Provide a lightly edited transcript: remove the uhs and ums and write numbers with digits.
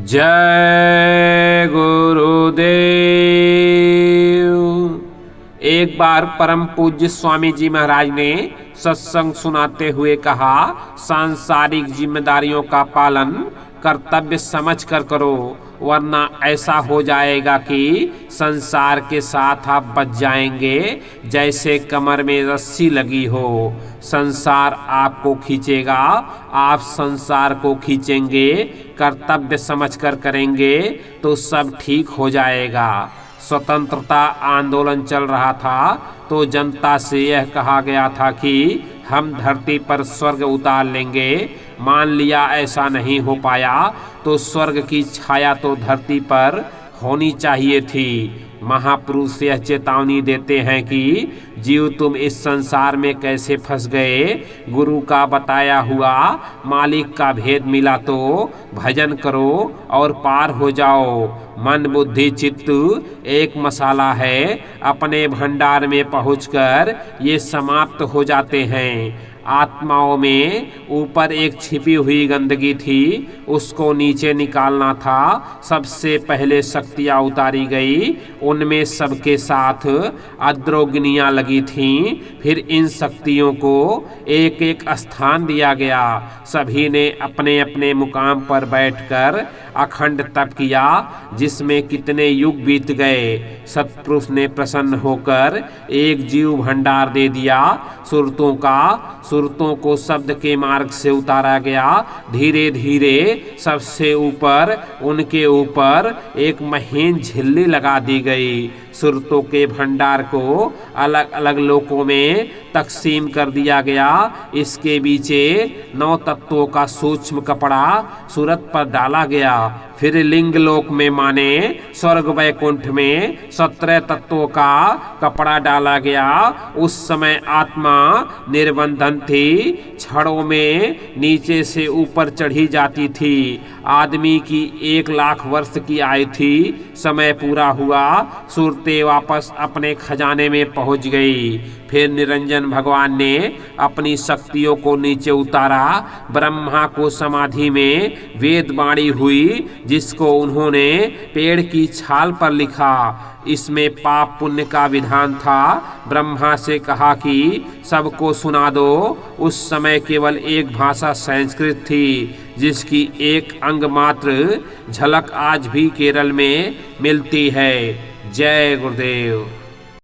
जय गुरुदेव। एक बार परम पूज्य स्वामी जी महाराज ने सत्संग सुनाते हुए कहा, सांसारिक जिम्मेदारियों का पालन कर्तव्य समझ कर करो, वरना ऐसा हो जाएगा कि संसार के साथ आप बच जाएंगे जैसे कमर में रस्सी लगी हो। संसार आपको खींचेगा, आप संसार को खींचेंगे। कर्तव्य समझकर करेंगे तो सब ठीक हो जाएगा। स्वतंत्रता आंदोलन चल रहा था तो जनता से यह कहा गया था कि हम धरती पर स्वर्ग उतार लेंगे। मान लिया ऐसा नहीं हो पाया तो स्वर्ग की छाया तो धरती पर होनी चाहिए थी। महापुरुष यह चेतावनी देते हैं कि जीव तुम इस संसार में कैसे फंस गए। गुरु का बताया हुआ मालिक का भेद मिला तो भजन करो और पार हो जाओ। मन बुद्धि चित्त एक मसाला है, अपने भंडार में पहुंचकर ये समाप्त हो जाते हैं। आत्माओं में ऊपर एक छिपी हुई गंदगी थी, उसको नीचे निकालना था। सबसे पहले शक्तियाँ उतारी गई, उनमें सबके साथ अद्रोग्नियाँ लगी थीं। फिर इन शक्तियों को एक एक स्थान दिया गया। सभी ने अपने अपने मुकाम पर बैठकर अखंड तप किया, जिसमें कितने युग बीत गए। सतपुरुष ने प्रसन्न होकर एक जीव भंडार दे दिया सुरतों को शब्द के मार्ग से उतारा गया। धीरे धीरे सबसे ऊपर उनके ऊपर एक महीन झिल्ली लगा दी गई। सुरतों के भंडार को अलग अलग लोकों में तकसीम कर दिया गया। इसके बीचे 9 तत्वों का सूक्ष्म कपड़ा सूरत पर डाला गया। फिर लिंग लोक में माने स्वर्ग वैकुंठ में 17 तत्वों का कपड़ा डाला गया। उस समय आत्मा निर्बंधन थी, छड़ों में नीचे से ऊपर चढ़ी जाती थी। आदमी की 1 लाख वर्ष की आयु थी। समय पूरा हुआ, सूरतें वापस अपने खजाने में पहुंच गई। फिर निरंजन भगवान ने अपनी शक्तियों को नीचे उतारा। ब्रह्मा को समाधि में वेद वाणी हुई, जिसको उन्होंने पेड़ की छाल पर लिखा। इसमें पाप पुण्य का विधान था। ब्रह्मा से कहा कि सबको सुना दो। उस समय केवल एक भाषा संस्कृत थी, जिसकी एक अंग मात्र झलक आज भी केरल में मिलती है। जय गुरुदेव।